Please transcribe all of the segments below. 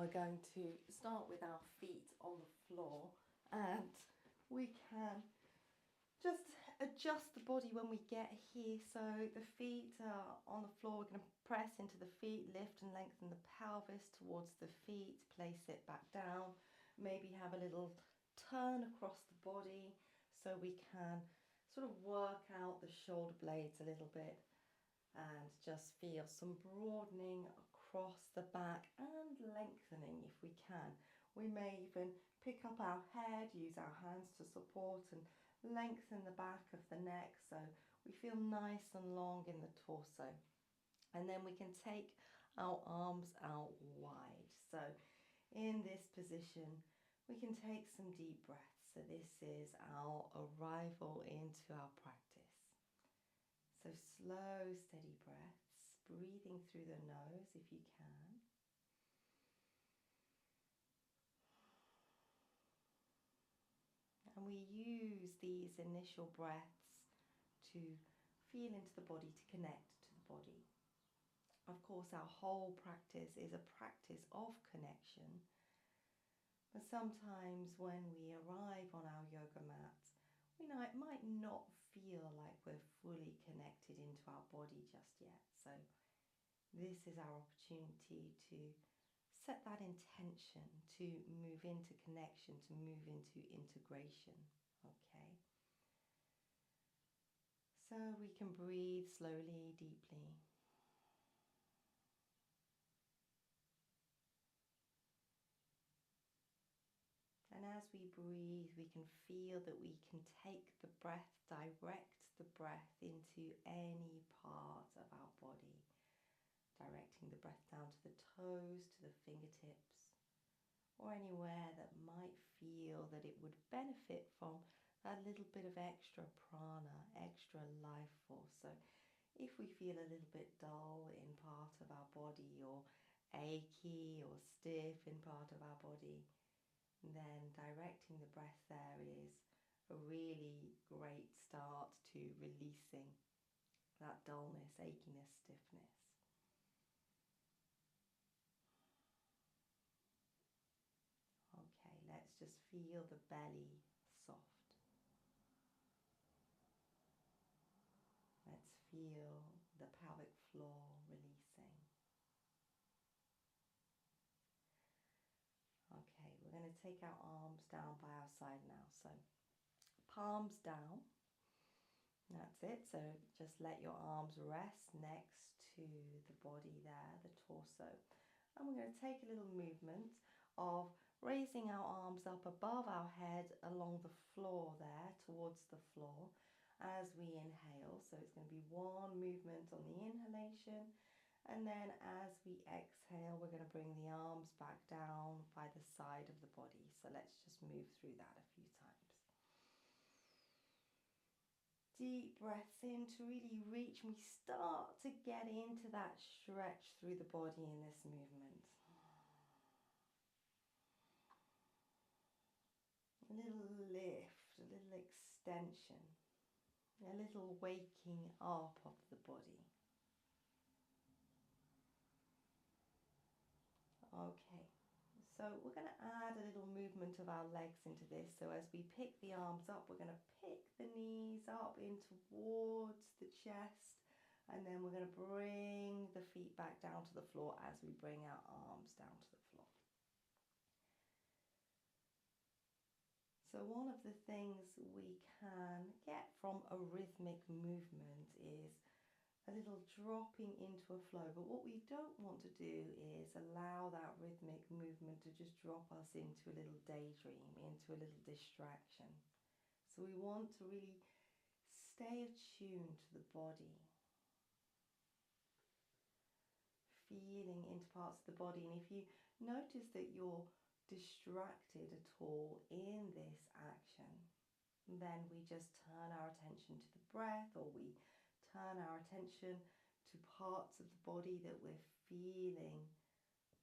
we're going to start with our feet on the floor, and we can just adjust the body when we get here. So the feet are on the floor, we're going to press into the feet, lift and lengthen the pelvis towards the feet, place it back down, maybe have a little turn across the body so we can sort of work out the shoulder blades a little bit and just feel some broadening across the back and lengthening if we can. We may even pick up our head, use our hands to support and lengthen the back of the neck so we feel nice and long in the torso. And then we can take our arms out wide. So in this position, we can take some deep breaths. So this is our arrival into our practice. So slow, steady breaths, breathing through the nose if you can. And we use these initial breaths to feel into the body, to connect to the body. Of course, our whole practice is a practice of connection. But sometimes when we arrive on our yoga mat, we know it might not feel like we're fully connected into our body just yet. So this is our opportunity to set that intention, to move into connection, to move into integration, okay? So we can breathe slowly, deeply. And as we breathe, we can feel that we can take the breath, direct the breath into any part of our body, directing the breath down to the toes, to the fingertips, or anywhere that might feel that it would benefit from that little bit of extra prana, extra life force. So if we feel a little bit dull in part of our body, or achy or stiff in part of our body, then directing the breath there is a really great start to releasing that dullness, achiness, stiffness. Okay, let's just feel the belly soft. Let's feel the pelvic floor releasing. Okay, we're going to take our arms down by our side now. So palms down. That's it. So just let your arms rest next to the body there, the torso. And we're going to take a little movement of raising our arms up above our head along the floor there, towards the floor, as we inhale. So it's going to be one movement on the inhalation. And then as we exhale, we're going to bring the arms back down by the side of the body. So let's just move through that a few times. Deep breaths in to really reach, and we start to get into that stretch through the body in this movement. A little lift, a little extension, a little waking up of the body. Okay, so we're going to add a little movement of our legs into this. So as we pick the arms up, we're going to pick the knees up in towards the chest, and then we're going to bring the feet back down to the floor as we bring our arms down to the floor. So one of the things we can get from a rhythmic movement is a little dropping into a flow. But what we don't want to do is allow that rhythmic movement to just drop us into a little daydream, into a little distraction. So we want to really stay attuned to the body, feeling into parts of the body. And if you notice that you're distracted at all in this action, then we just turn our attention to the breath, or we turn our attention to parts of the body that we're feeling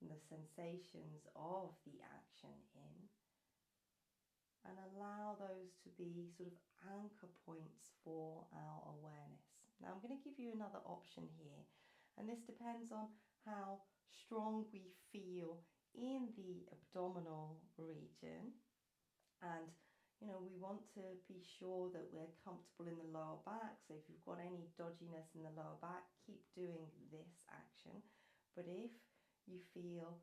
the sensations of the action in, and allow those to be sort of anchor points for our awareness. Now I'm going to give you another option here, and this depends on how strong we feel in the abdominal region, and we want to be sure that we're comfortable in the lower back. So if you've got any dodginess in the lower back, keep doing this action. But if you feel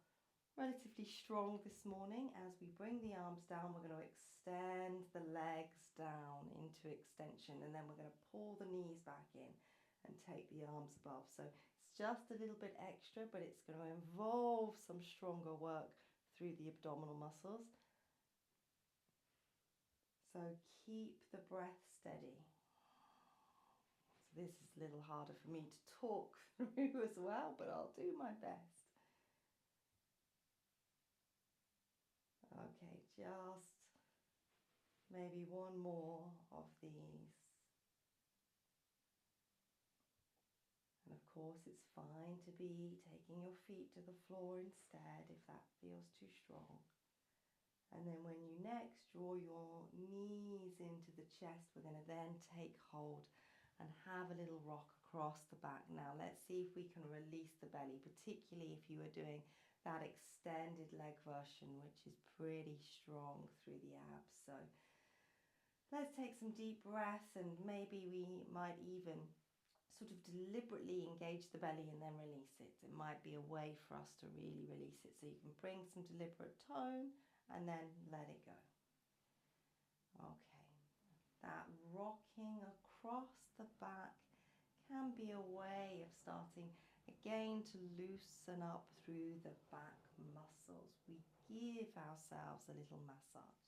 relatively strong this morning, as we bring the arms down, we're going to extend the legs down into extension, and then we're going to pull the knees back in and take the arms above. So it's just a little bit extra, but it's going to involve some stronger work through the abdominal muscles. So keep the breath steady. So this is a little harder for me to talk through as well, but I'll do my best. Okay, just maybe one more of these. And of course, it's fine to be taking your feet to the floor instead if that feels too strong. And then when you next draw your knees into the chest, we're going to then take hold and have a little rock across the back. Now let's see if we can release the belly, particularly if you are doing that extended leg version, which is pretty strong through the abs. So let's take some deep breaths, and maybe we might even sort of deliberately engage the belly and then release it. It might be a way for us to really release it. So you can bring some deliberate tone and then let it go. Okay, that rocking across the back can be a way of starting again to loosen up through the back muscles. We give ourselves a little massage.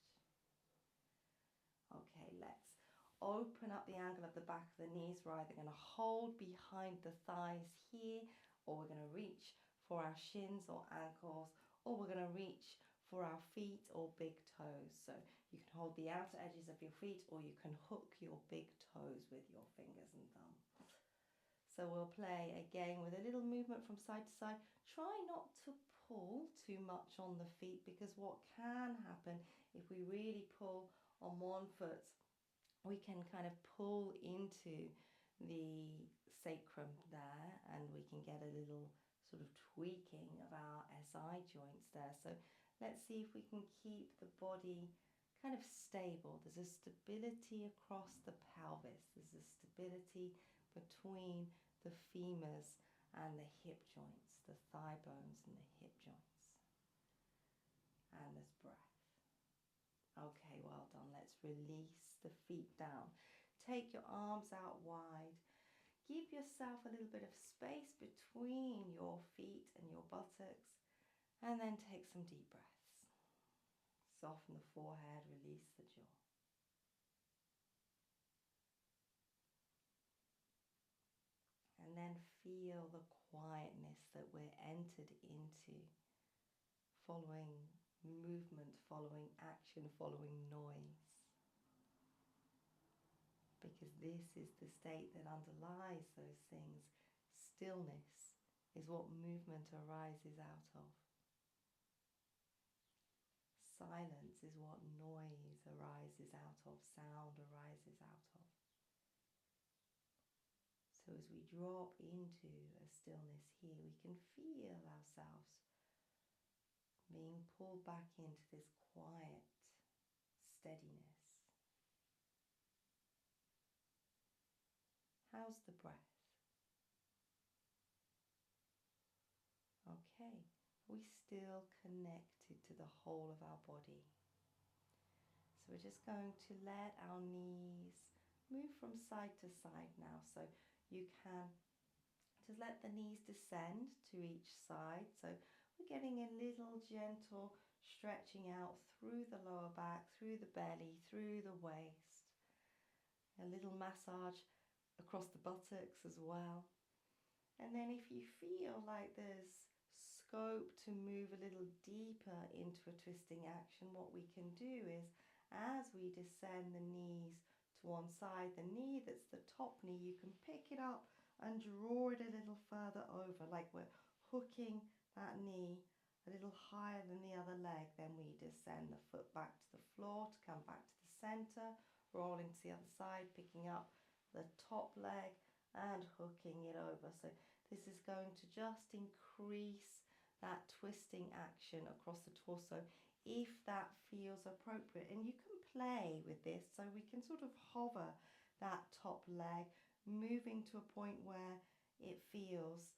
Okay, let's open up the angle of the back of the knees. We're either going to hold behind the thighs here, or we're going to reach for our shins or ankles, or we're going to reach for our feet or big toes. So you can hold the outer edges of your feet, or you can hook your big toes with your fingers and thumbs. So we'll play again with a little movement from side to side. Try not to pull too much on the feet, because what can happen if we really pull on one foot, we can kind of pull into the sacrum there, and we can get a little sort of tweaking of our SI joints there. So let's see if we can keep the body kind of stable. There's a stability across the pelvis. There's a stability between the femurs and the hip joints, the thigh bones and the hip joints. And there's breath. Okay, well done. Let's release the feet down. Take your arms out wide. Give yourself a little bit of space between your feet and your buttocks, and then take some deep breaths. Soften the forehead, release the jaw. And then feel the quietness that we're entered into, following movement, following action, following noise. Because this is the state that underlies those things. Stillness is what movement arises out of. Silence is what noise arises out of, sound arises out of. So as we drop into a stillness here, we can feel ourselves being pulled back into this quiet steadiness. How's the breath? Okay, we're still connected to the whole of our body. So we're just going to let our knees move from side to side now. So you can just let the knees descend to each side. So we're getting a little gentle stretching out through the lower back, through the belly, through the waist. A little massage across the buttocks as well. And then if you feel like there's scope to move a little deeper into a twisting action, what we can do is, as we descend the knees to one side, the knee that's the top knee, you can pick it up and draw it a little further over, like we're hooking that knee a little higher than the other leg. Then we descend the foot back to the floor to come back to the center, rolling to the other side, picking up the top leg and hooking it over. So this is going to just increase that twisting action across the torso if that feels appropriate. And you can play with this, so we can sort of hover that top leg, moving to a point where it feels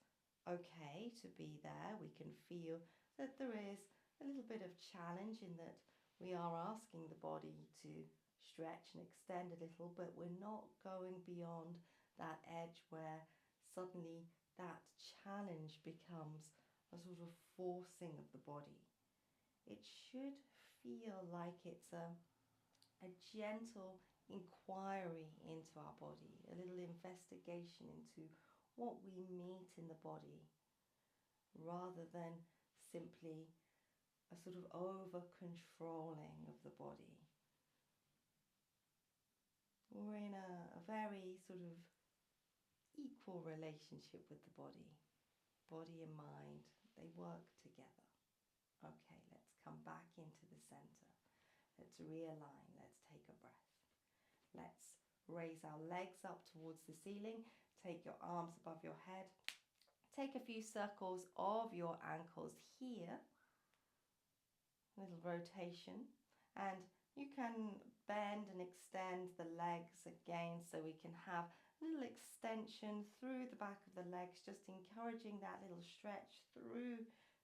okay to be there. We can feel that there is a little bit of challenge in that we are asking the body to stretch and extend a little, but we're not going beyond that edge where suddenly that challenge becomes a sort of forcing of the body. It should feel like it's a gentle inquiry into our body, a little investigation into what we meet in the body, rather than simply a sort of over-controlling of the body. We're in a very sort of equal relationship with the body. Body and mind, they work together. Okay, let's come back into the center. Let's realign. Let's take a breath. Let's raise our legs up towards the ceiling. Take your arms above your head. Take a few circles of your ankles here. A little rotation. And you can bend and extend the legs again, so we can have a little extension through the back of the legs, just encouraging that little stretch through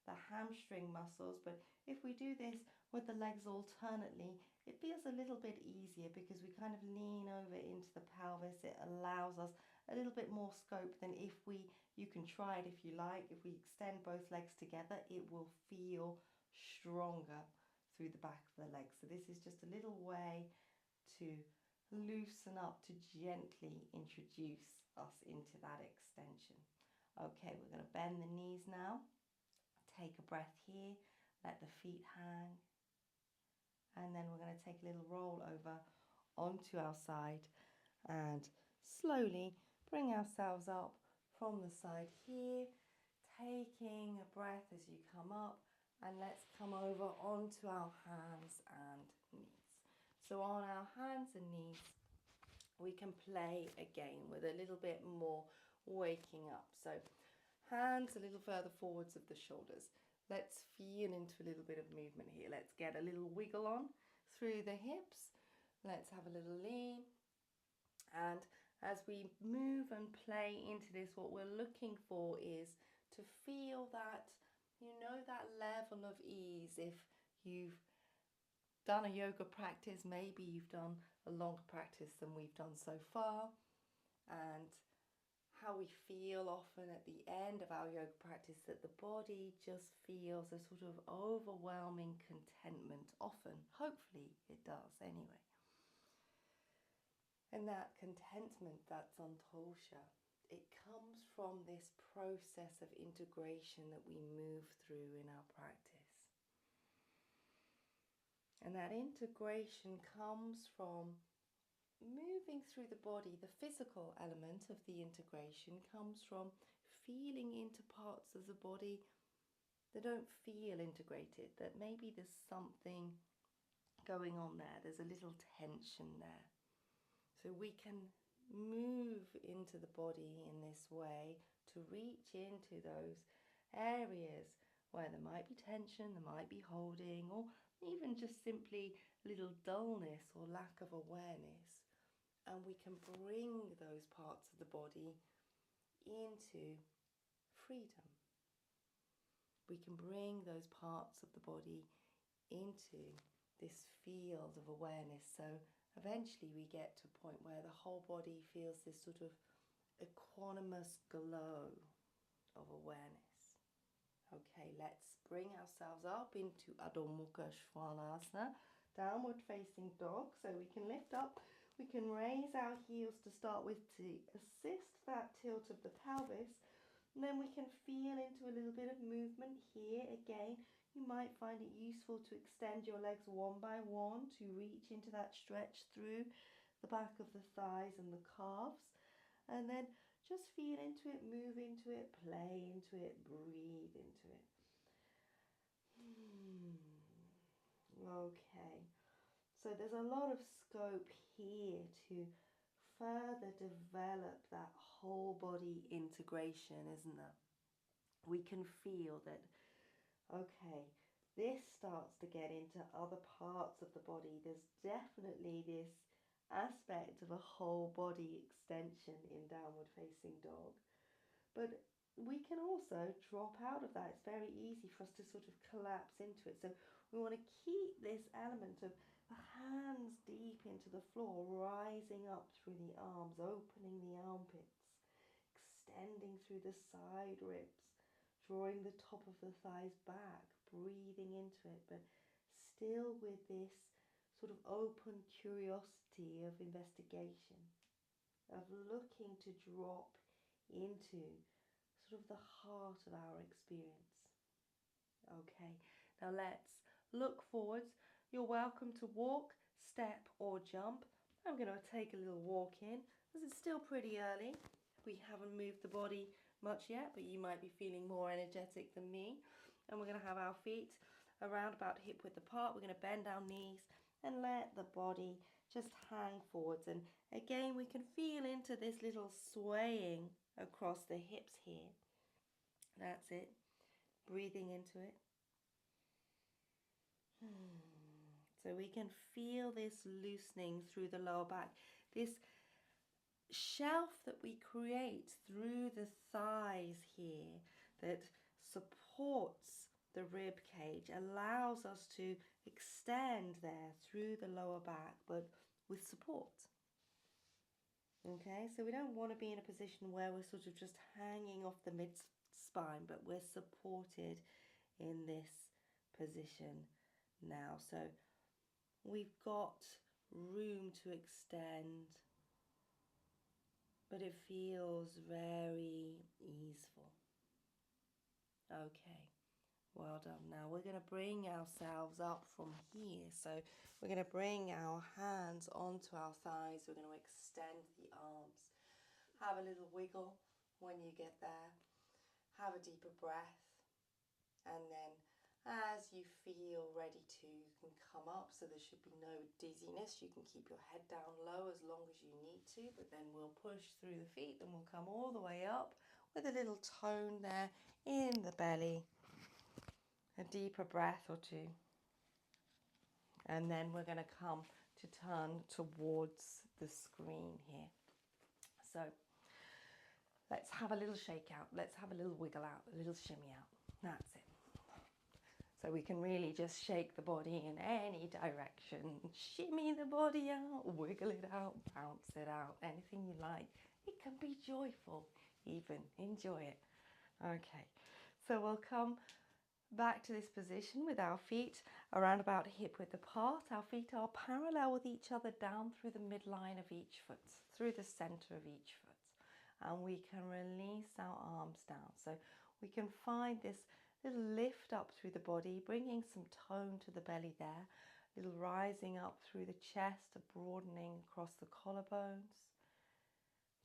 the hamstring muscles. But if we do this with the legs alternately, it feels a little bit easier because we kind of lean over into the pelvis. It allows us a little bit more scope than if you can try it if you like, if we extend both legs together, it will feel stronger through the back of the legs. So this is just a little way to loosen up, to gently introduce us into that extension. Okay, we're going to bend the knees now. Take a breath here, let the feet hang, and then we're going to take a little roll over onto our side and slowly bring ourselves up from the side here, taking a breath as you come up. And let's come over onto our hands and knees. So on our hands and knees, we can play again with a little bit more waking up. So hands a little further forwards of the shoulders. Let's feel into a little bit of movement here. Let's get a little wiggle on through the hips. Let's have a little lean. And as we move and play into this, what we're looking for is to feel that, that level of ease. If you've done a yoga practice, maybe you've done a longer practice than we've done so far, and how we feel often at the end of our yoga practice, that the body just feels a sort of overwhelming contentment. Often, hopefully it does anyway. And that contentment, that santosha, it comes from this process of integration that we move through in our practice. And that integration comes from moving through the body. The physical element of the integration comes from feeling into parts of the body that don't feel integrated, that maybe there's something going on there, there's a little tension there. So we can move into the body in this way to reach into those areas where there might be tension, there might be holding, or even just simply a little dullness or lack of awareness. And we can bring those parts of the body into freedom. We can bring those parts of the body into this field of awareness. So eventually we get to a point where the whole body feels this sort of equanimous glow of awareness. Okay, let's bring ourselves up into Adho Mukha Svanasana, downward facing dog. So we can lift up, we can raise our heels to start with to assist that tilt of the pelvis. And then we can feel into a little bit of movement here. Again, you might find it useful to extend your legs one by one to reach into that stretch through the back of the thighs and the calves. And then just feel into it, move into it, play into it, breathe into it. Okay, so there's a lot of scope here to further develop that whole body integration, isn't there? We can feel that Okay, this starts to get into other parts of the body. There's definitely this aspect of a whole body extension in downward facing dog. But we can also drop out of that. It's very easy for us to sort of collapse into it. So we want to keep this element of the hands deep into the floor, rising up through the arms, opening the armpits, extending through the side ribs, drawing the top of the thighs back, breathing into it, but still with this sort of open curiosity of investigation, of looking to drop into sort of the heart of our experience. Okay, now let's look forwards. You're welcome to walk, step, or jump. I'm going to take a little walk in because it's still pretty early. We haven't moved the body much yet, but you might be feeling more energetic than me. And we're going to have our feet around about hip width apart. We're going to bend our knees and let the body just hang forwards. And again, we can feel into this little swaying across the hips here. That's it. Breathing into it. So we can feel this loosening through the lower back. This shelf that we create through the thighs here that supports the rib cage allows us to extend there through the lower back, but with support. Okay, so we don't want to be in a position where we're sort of just hanging off the mid spine, but we're supported in this position now. So we've got room to extend, but it feels very easeful. Okay, well done. Now we're going to bring ourselves up from here. So we're going to bring our hands onto our thighs. We're going to extend the arms. Have a little wiggle when you get there. Have a deeper breath. And then as you feel ready to, you can come up, so there should be no dizziness. You can keep your head down low as long as you need to, but then we'll push through the feet and we'll come all the way up with a little tone there in the belly. A deeper breath or two. And then we're going to come to turn towards the screen here. So let's have a little shake out. Let's have a little wiggle out, a little shimmy out. That's it. So we can really just shake the body in any direction. Shimmy the body out, wiggle it out, bounce it out, anything you like. It can be joyful even. Enjoy it. Okay, so we'll come back to this position with our feet around about hip width apart. Our feet are parallel with each other down through the midline of each foot, through the center of each foot. And we can release our arms down. So we can find this little lift up through the body, bringing some tone to the belly there. Little rising up through the chest, a broadening across the collarbones.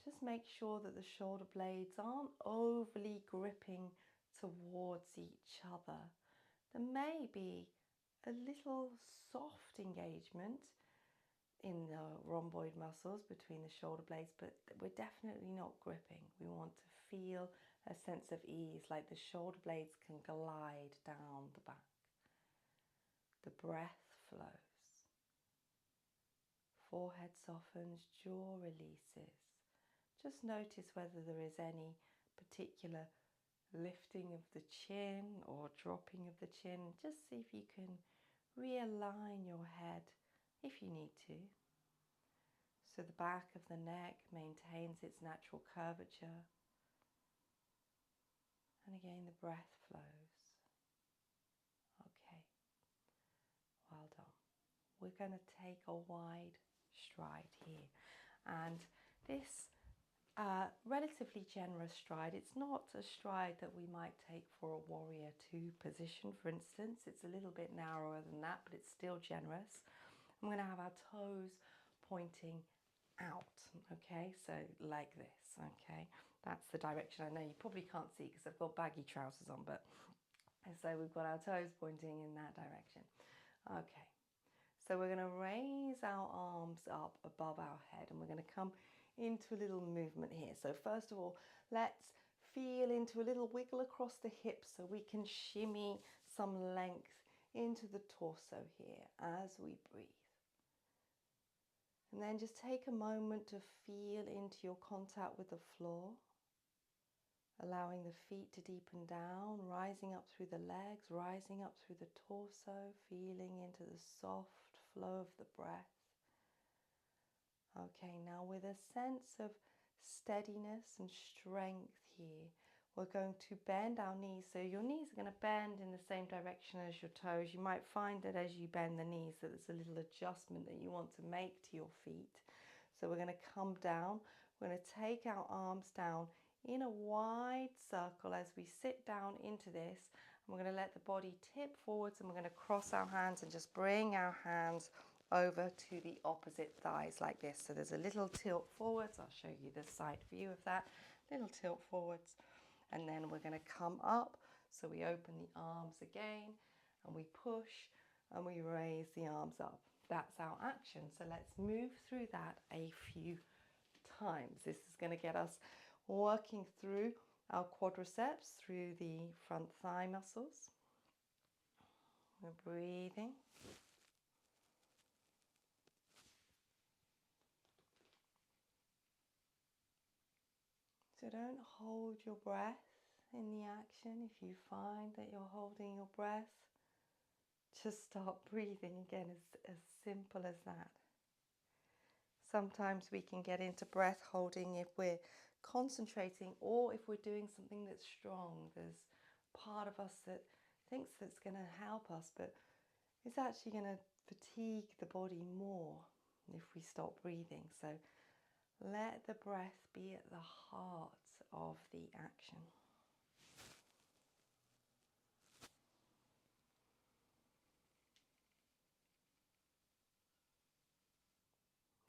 Just make sure that the shoulder blades aren't overly gripping towards each other. There may be a little soft engagement in the rhomboid muscles between the shoulder blades, but we're definitely not gripping. We want to feel a sense of ease, like the shoulder blades can glide down the back. The breath flows. Forehead softens, jaw releases. Just notice whether there is any particular lifting of the chin or dropping of the chin. Just see if you can realign your head if you need to. So the back of the neck maintains its natural curvature. And again, the breath flows. Okay, well done. We're going to take a wide stride here. And this relatively generous stride, it's not a stride that we might take for a warrior two position, for instance. It's a little bit narrower than that, but it's still generous. I'm going to have our toes pointing out, okay, so like this, okay, that's the direction. I know you probably can't see because I've got baggy trousers on, but so we've got our toes pointing in that direction. Okay, so we're going to raise our arms up above our head and we're going to come into a little movement here. So first of all, let's feel into a little wiggle across the hips so we can shimmy some length into the torso here as we breathe. And then just take a moment to feel into your contact with the floor, allowing the feet to deepen down, rising up through the legs, rising up through the torso, feeling into the soft flow of the breath. Okay, now with a sense of steadiness and strength here, we're going to bend our knees. So your knees are going to bend in the same direction as your toes. You might find that as you bend the knees that there's a little adjustment that you want to make to your feet. So we're going to come down. We're going to take our arms down in a wide circle as we sit down into this. And we're going to let the body tip forwards, and we're going to cross our hands and just bring our hands over to the opposite thighs like this. So there's a little tilt forwards. I'll show you the side view of that. Little tilt forwards. And then we're going to come up. So we open the arms again and we push and we raise the arms up. That's our action. So let's move through that a few times. This is going to get us working through our quadriceps, through the front thigh muscles. We're breathing. So don't hold your breath in the action. If you find that you're holding your breath, just start breathing again, as simple as that. Sometimes we can get into breath holding if we're concentrating or if we're doing something that's strong. There's part of us that thinks that's going to help us, but it's actually going to fatigue the body more if we stop breathing. So let the breath be at the heart of the action.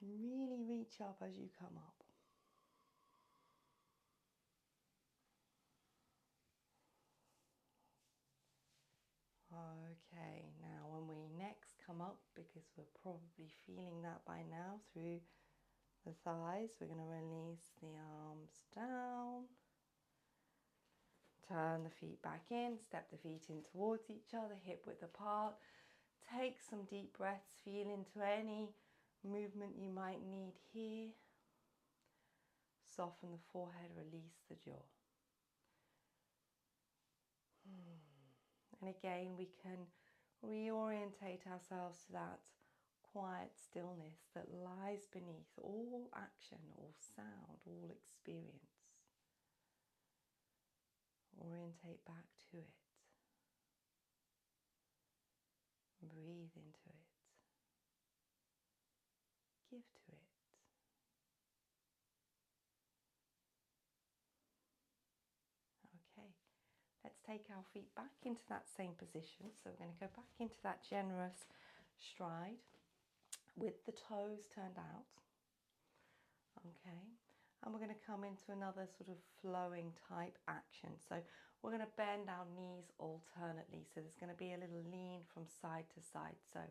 Really reach up as you come up. Okay, now when we next come up, because we're probably feeling that by now through the thighs, we're going to release the arms down, turn the feet back in, step the feet in towards each other, hip width apart. Take some deep breaths, feel into any movement you might need here. Soften the forehead, release the jaw. And again, we can reorientate ourselves to that quiet stillness that lies beneath all action, all sound, all experience. Orientate back to it. Breathe into it. Give to it. Okay, let's take our feet back into that same position. So we're going to go back into that generous stride with the toes turned out. Okay, and we're going to come into another sort of flowing type action. So we're going to bend our knees alternately. So there's going to be a little lean from side to side. So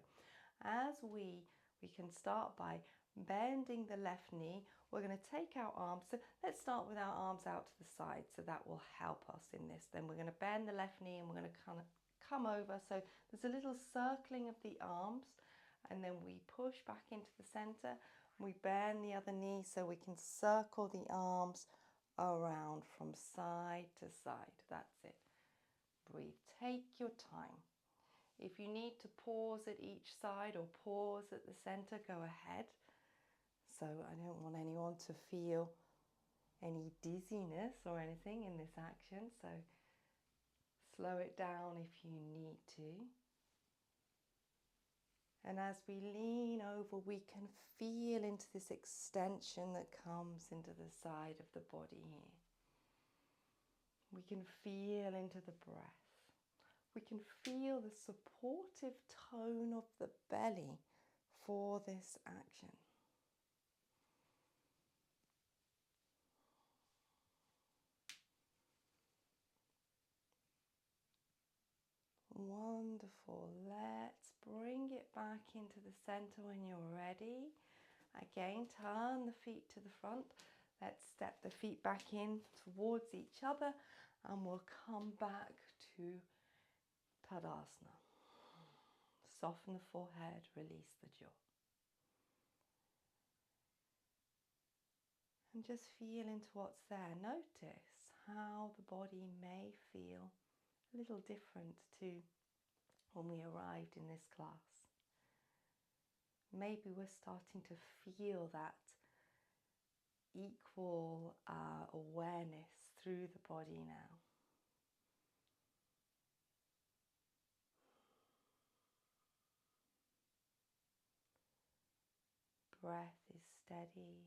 as we can start by bending the left knee. We're going to take our arms. So let's start with our arms out to the side. So that will help us in this. Then we're going to bend the left knee and we're going to kind of come over. So there's a little circling of the arms. And then we push back into the center. We bend the other knee so we can circle the arms around from side to side. That's it. Breathe. Take your time. If you need to pause at each side or pause at the center, go ahead. So I don't want anyone to feel any dizziness or anything in this action. So slow it down if you need to. And as we lean over, we can feel into this extension that comes into the side of the body here. We can feel into the breath. We can feel the supportive tone of the belly for this action. Wonderful. Let's bring it back into the center when you're ready. Again, turn the feet to the front. Let's step the feet back in towards each other and we'll come back to Tadasana. Soften the forehead, release the jaw. And just feel into what's there. Notice how the body may feel a little different to when we arrived in this class. Maybe we're starting to feel that equal awareness through the body now. Breath is steady.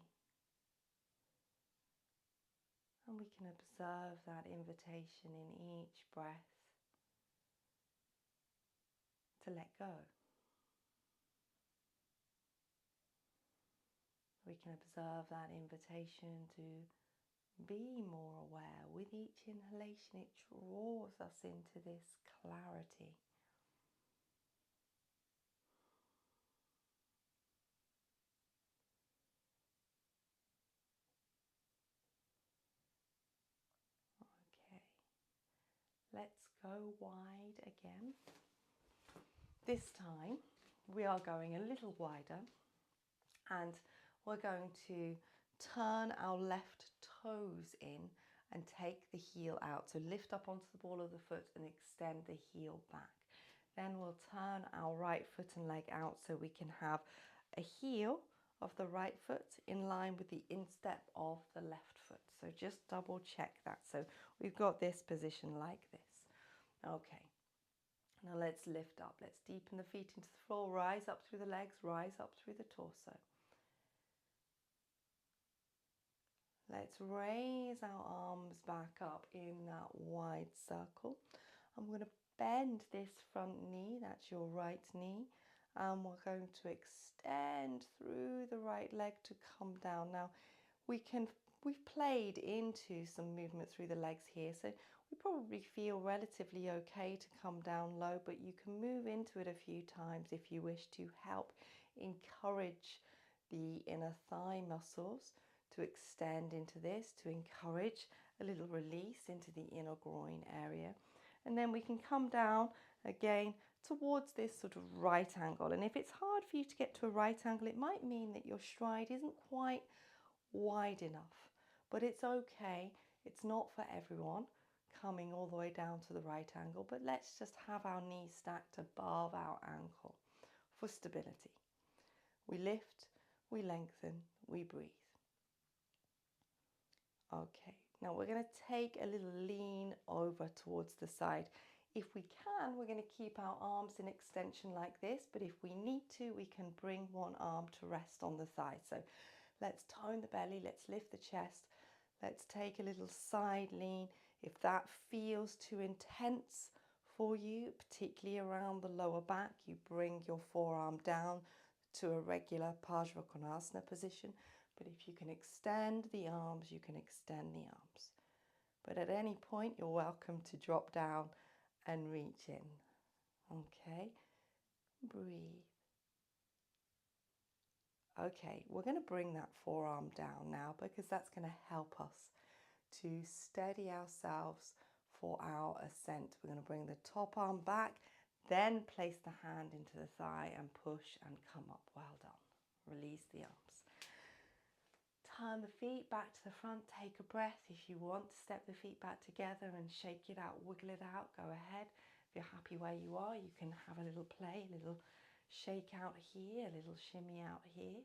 And we can observe that invitation in each breath to let go. We can observe that invitation to be more aware. With each inhalation, it draws us into this clarity. Okay, let's go wide again. This time, we are going a little wider, and we're going to turn our left toes in and take the heel out. So lift up onto the ball of the foot and extend the heel back. Then we'll turn our right foot and leg out so we can have a heel of the right foot in line with the instep of the left foot. So just double check that. So we've got this position like this. Okay. Now let's lift up. Let's deepen the feet into the floor. Rise up through the legs. Rise up through the torso. Let's raise our arms back up in that wide circle. I'm going to bend this front knee, that's your right knee, and we're going to extend through the right leg to come down. Now we've played into some movement through the legs here, so we probably feel relatively okay to come down low, but you can move into it a few times if you wish to help encourage the inner thigh muscles to extend into this, to encourage a little release into the inner groin area. And then we can come down again towards this sort of right angle. And if it's hard for you to get to a right angle, it might mean that your stride isn't quite wide enough. But it's okay. It's not for everyone coming all the way down to the right angle. But let's just have our knees stacked above our ankle for stability. We lift, we lengthen, we breathe. Okay, now we're going to take a little lean over towards the side. If we can, we're going to keep our arms in extension like this, but if we need to, we can bring one arm to rest on the thigh. So let's tone the belly, let's lift the chest, let's take a little side lean. If that feels too intense for you, particularly around the lower back, you bring your forearm down to a regular Parsvakonasana position. But if you can extend the arms, you can extend the arms. But at any point, you're welcome to drop down and reach in. Okay, breathe. Okay, we're going to bring that forearm down now because that's going to help us to steady ourselves for our ascent. We're going to bring the top arm back, then place the hand into the thigh and push and come up. Well done. Release the arms. Turn the feet back to the front, take a breath. If you want to step the feet back together and shake it out, wiggle it out, go ahead. If you're happy where you are, you can have a little play, a little shake out here, a little shimmy out here.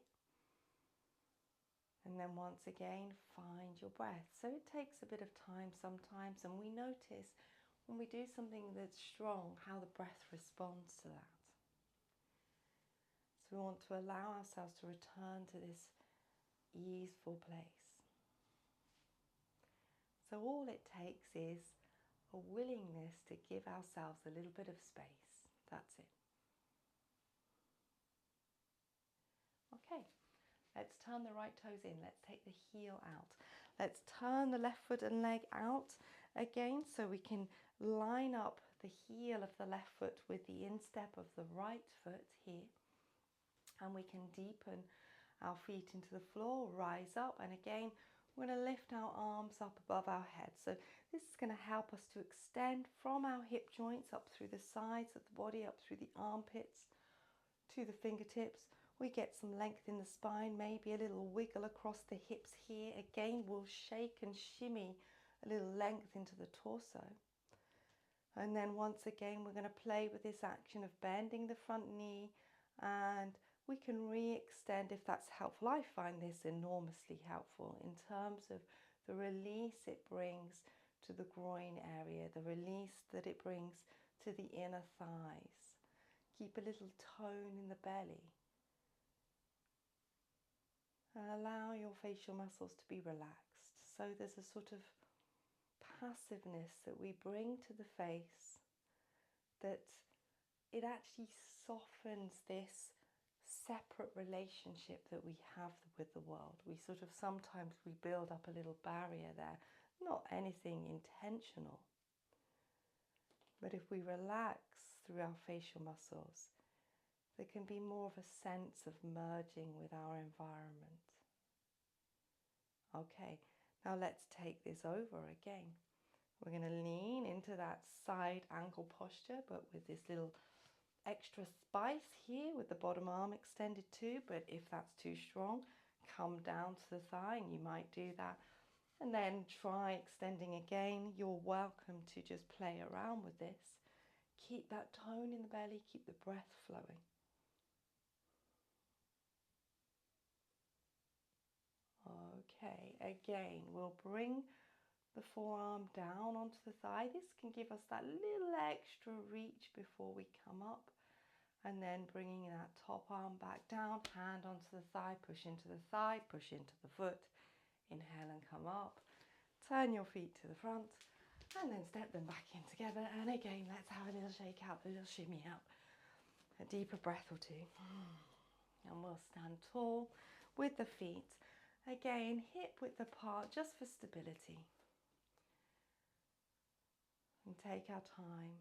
And then once again, find your breath. So it takes a bit of time sometimes, and we notice when we do something that's strong, how the breath responds to that. So we want to allow ourselves to return to this easeful place. So all it takes is a willingness to give ourselves a little bit of space. That's it. Okay, let's turn the right toes in. Let's take the heel out. Let's turn the left foot and leg out again so we can line up the heel of the left foot with the instep of the right foot here. And we can deepen our feet into the floor, rise up, and again we're going to lift our arms up above our head. So This is going to help us to extend from our hip joints up through the sides of the body, up through the armpits to the fingertips. We get some length in the spine, maybe a little wiggle across the hips here. Again, we'll shake and shimmy a little length into the torso. And then once again, we're going to play with this action of bending the front knee, and we can re-extend if that's helpful. I find this enormously helpful in terms of the release it brings to the groin area, the release that it brings to the inner thighs. Keep a little tone in the belly. And allow your facial muscles to be relaxed. So there's a sort of passiveness that we bring to the face, that it actually softens this separate relationship that we have with the world. We sort of sometimes we build up a little barrier there, not anything intentional. But if we relax through our facial muscles, there can be more of a sense of merging with our environment. Okay, now let's take this over again. We're going to lean into that side ankle posture, but with this little extra spice here with the bottom arm extended too. But if that's too strong, come down to the thigh, and you might do that. And then try extending again. You're welcome to just play around with this. Keep that tone in the belly, keep the breath flowing. Okay, again, we'll bring the forearm down onto the thigh. This can give us that little extra reach before we come up. And then bringing that top arm back down, hand onto the thigh, push into the thigh, push into the foot. Inhale and come up. Turn your feet to the front and then step them back in together. And again, let's have a little shake out, a little shimmy out. A deeper breath or two. And we'll stand tall with the feet. Again, hip width apart just for stability. And take our time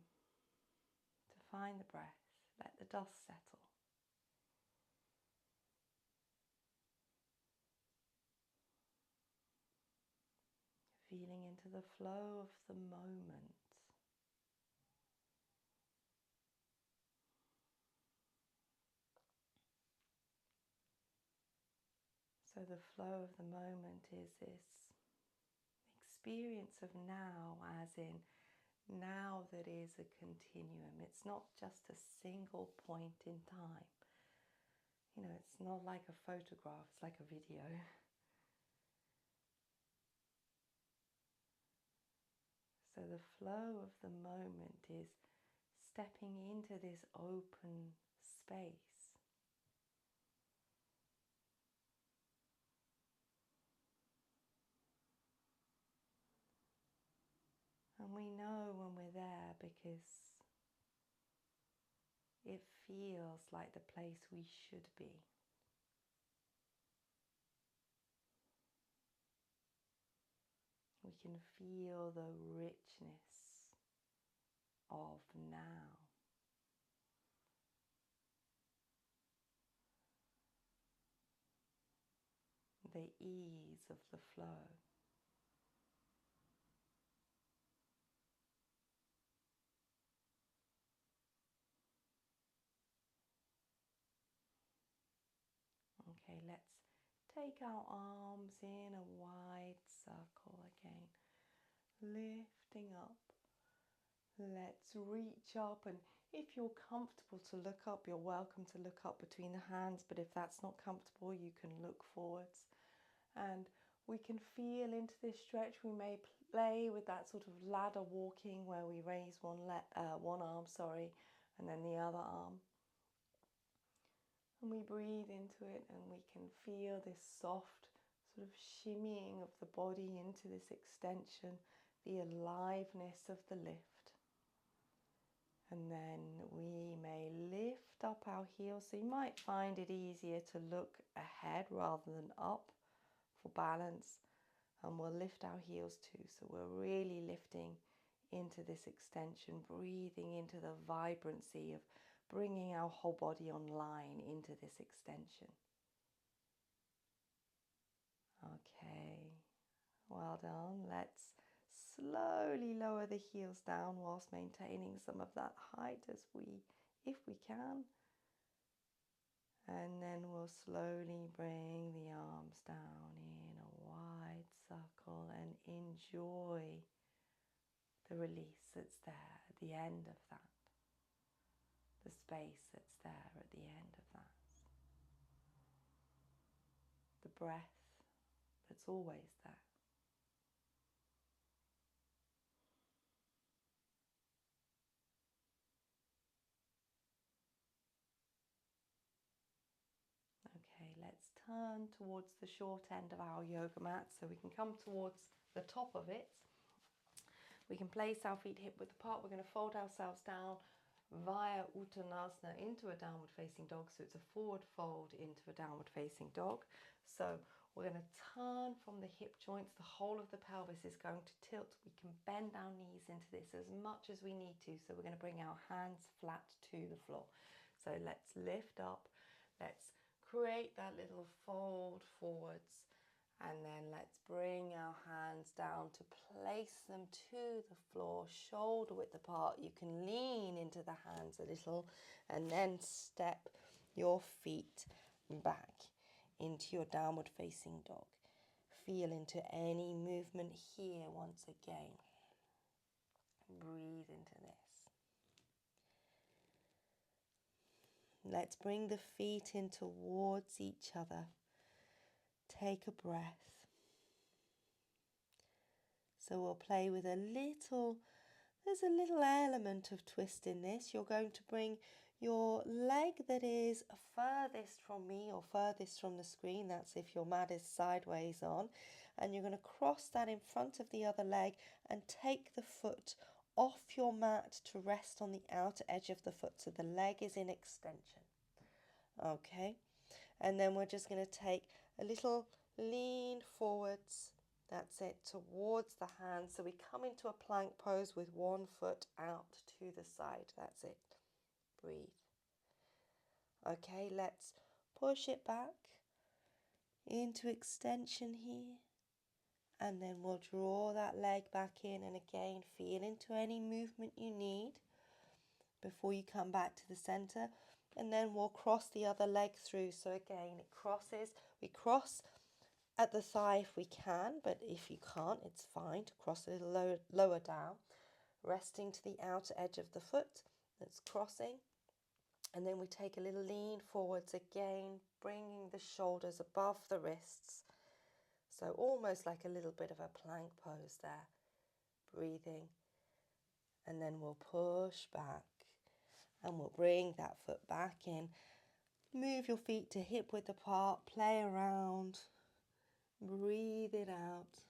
to find the breath. Let the dust settle. Feeling into the flow of the moment. So the flow of the moment is this experience of now, as in now that is a continuum. It's not just a single point in time. You know, it's not like a photograph, it's like a video. So the flow of the moment is stepping into this open space. And we know when we're there because it feels like the place we should be. We can feel the richness of now. The ease of the flow. Okay, let's take our arms in a wide circle again, lifting up. Let's reach up, and if you're comfortable to look up, you're welcome to look up between the hands, but if that's not comfortable, you can look forwards. And we can feel into this stretch. We may play with that sort of ladder walking where we raise one arm, and then the other arm. And we breathe into it, and we can feel this soft sort of shimmying of the body into this extension, the aliveness of the lift. And then we may lift up our heels. So you might find it easier to look ahead rather than up for balance. And we'll lift our heels too. So we're really lifting into this extension, breathing into the vibrancy of bringing our whole body online into this extension. Okay, well done. Let's slowly lower the heels down whilst maintaining some of that height if we can. And then we'll slowly bring the arms down in a wide circle and enjoy the release that's there at the end of that. The space that's there at the end of that. The breath that's always there. Okay, let's turn towards the short end of our yoga mat so we can come towards the top of it. We can place our feet hip width apart. We're going to fold ourselves down via Uttanasana into a downward facing dog. So it's a forward fold into a downward facing dog. So we're going to turn from the hip joints. The whole of the pelvis is going to tilt. We can bend our knees into this as much as we need to. So we're going to bring our hands flat to the floor. So let's lift up. Let's create that little fold forwards. And then let's bring our hands down to place them to the floor, shoulder width apart. You can lean into the hands a little and then step your feet back into your downward facing dog. Feel into any movement here once again. Breathe into this. Let's bring the feet in towards each other. Take a breath. So we'll play with there's a little element of twist in this. You're going to bring your leg that is furthest from me or furthest from the screen. That's if your mat is sideways on. And you're going to cross that in front of the other leg and take the foot off your mat to rest on the outer edge of the foot. So the leg is in extension. Okay. And then we're just going to take a little lean forwards. That's it, towards the hands. So we come into a plank pose with one foot out to the side. That's it. Breathe. Okay, let's push it back into extension here. And then we'll draw that leg back in and again feel into any movement you need before you come back to the center. And then we'll cross the other leg through. So again, it crosses. We cross at the thigh if we can, but if you can't, it's fine to cross a little lower down, resting to the outer edge of the foot that's crossing. And then we take a little lean forwards again, bringing the shoulders above the wrists. So almost like a little bit of a plank pose there. Breathing. And then we'll push back and we'll bring that foot back in. Move your feet to hip width apart, play around. Breathe it out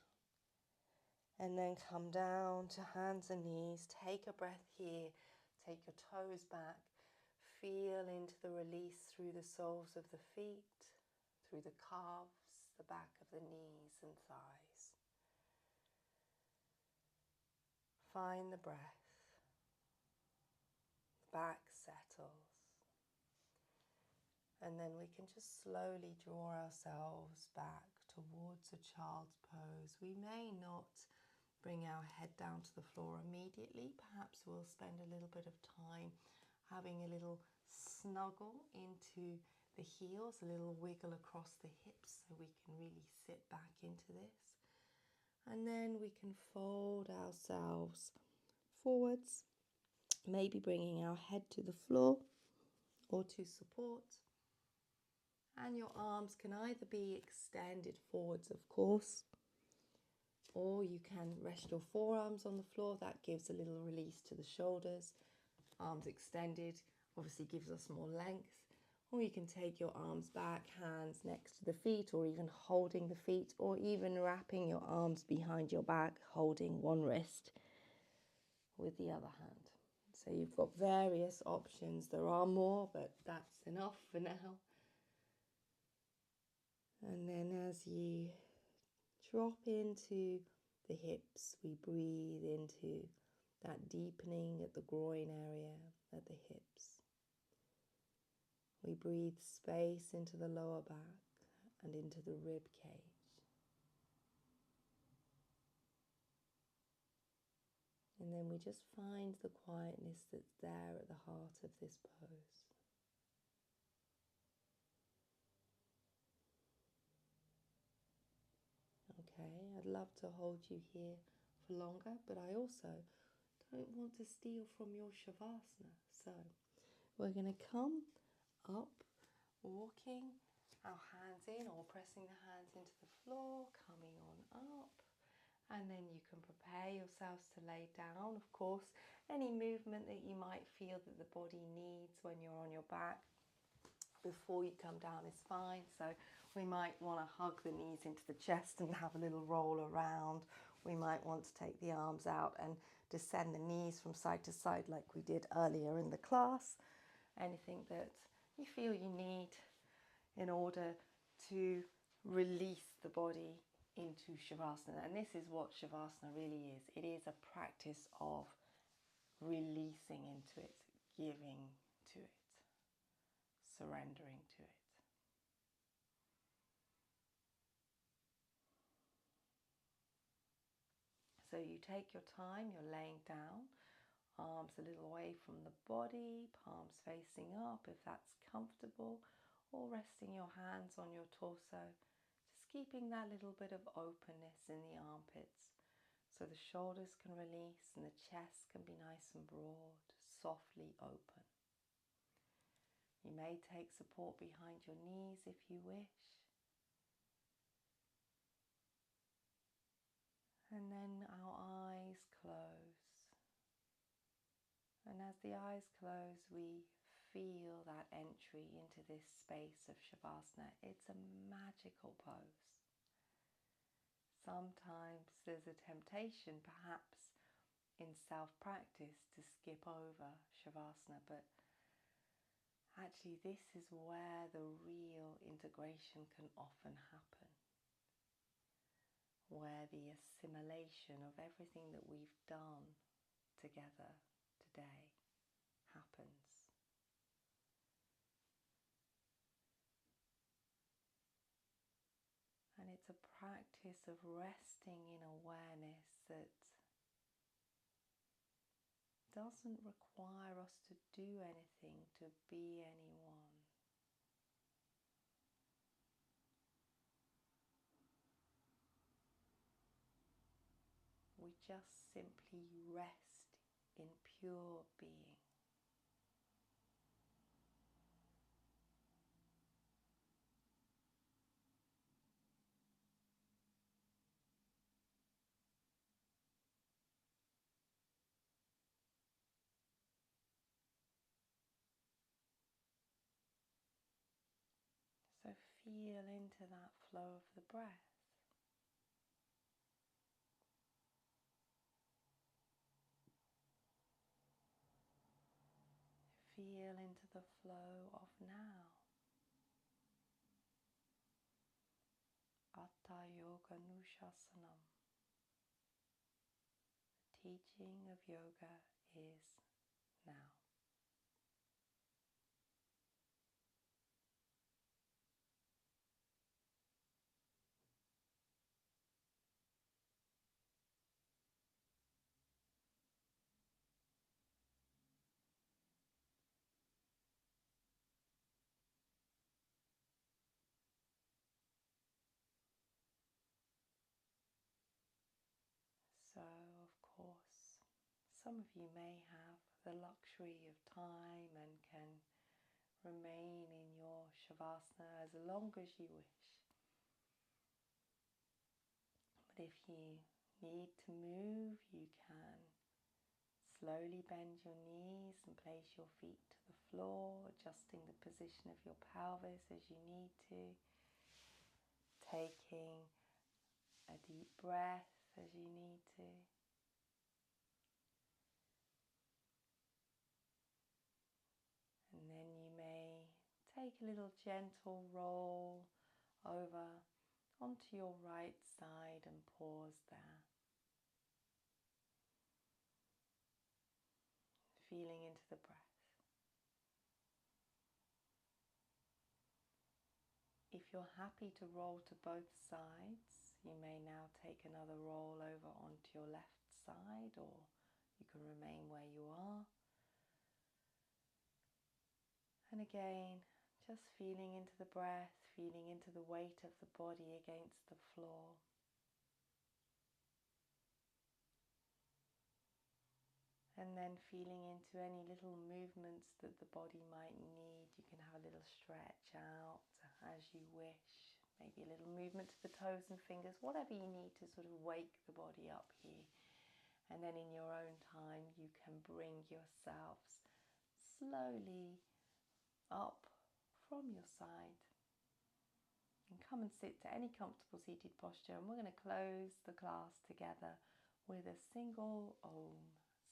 and then come down to hands and knees. Take a breath here. Take your toes back. Feel into the release through the soles of the feet, through the calves, the back of the knees and thighs. Find the breath. The back settles. And then we can just slowly draw ourselves back towards a child's pose. We may not bring our head down to the floor immediately. Perhaps we'll spend a little bit of time having a little snuggle into the heels, a little wiggle across the hips so we can really sit back into this. And then we can fold ourselves forwards, maybe bringing our head to the floor or to support. And your arms can either be extended forwards, of course, or you can rest your forearms on the floor. That gives a little release to the shoulders. Arms extended obviously gives us more length. Or you can take your arms back, hands next to the feet, or even holding the feet, or even wrapping your arms behind your back, holding one wrist with the other hand. So you've got various options. There are more, but that's enough for now. And then as you drop into the hips, we breathe into that deepening at the groin area, at the hips. We breathe space into the lower back and into the rib cage. And then we just find the quietness that's there at the heart of this pose. Okay, I'd love to hold you here for longer, but I also don't want to steal from your Shavasana. So we're going to come up, walking our hands in or pressing the hands into the floor, coming on up. And then you can prepare yourselves to lay down. Of course, any movement that you might feel that the body needs when you're on your back before you come down is fine. So we might want to hug the knees into the chest and have a little roll around. We might want to take the arms out and descend the knees from side to side like we did earlier in the class. Anything that you feel you need in order to release the body into Shavasana. And this is what Shavasana really is. It is a practice of releasing into it, giving to it, surrendering to it. So you take your time, you're laying down, arms a little away from the body, palms facing up if that's comfortable, or resting your hands on your torso, just keeping that little bit of openness in the armpits so the shoulders can release and the chest can be nice and broad, softly open. You may take support behind your knees if you wish. And then our eyes close. And as the eyes close, we feel that entry into this space of Shavasana. It's a magical pose. Sometimes there's a temptation, perhaps in self-practice, to skip over Shavasana, but actually this is where the real integration can often happen, where the assimilation of everything that we've done together today happens. And it's a practice of resting in awareness that doesn't require us to do anything, to be anyone. We just simply rest in pure being. So feel into that flow of the breath. Feel into the flow of now. Atta Yoga Nushasanam. The teaching of yoga is now. So, of course, some of you may have the luxury of time and can remain in your Shavasana as long as you wish. But if you need to move, you can slowly bend your knees and place your feet to the floor, adjusting the position of your pelvis as you need to, taking a deep breath as you need to. And then you may take a little gentle roll over onto your right side and pause there. Feeling into the breath. If you're happy to roll to both sides, you may now take another roll over onto your left side, or You can remain where you are. And again, just feeling into the breath, feeling into the weight of the body against the floor. And then feeling into any little movements that the body might need. You can have a little stretch out as you wish. Maybe a little movement to the toes and fingers, whatever you need to sort of wake the body up here. And then in your own time, you can bring yourselves slowly up from your side. And come and sit to any comfortable seated posture. And we're going to close the class together with a single Om.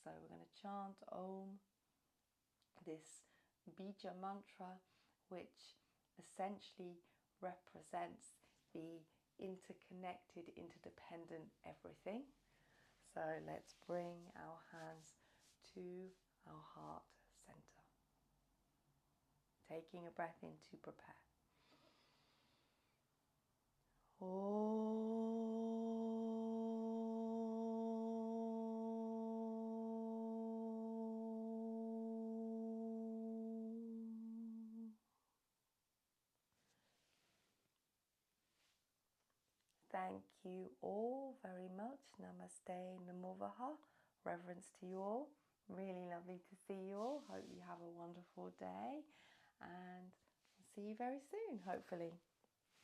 So we're going to chant Om, this bija mantra, which essentially represents the interconnected, interdependent everything. So let's bring our hands to our heart center. Taking a breath in to prepare. Thank you all very much. Namaste, Namovaha. Reverence to you all. Really lovely to see you all. Hope you have a wonderful day and see you very soon, hopefully.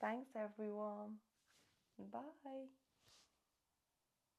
Thanks, everyone. Bye.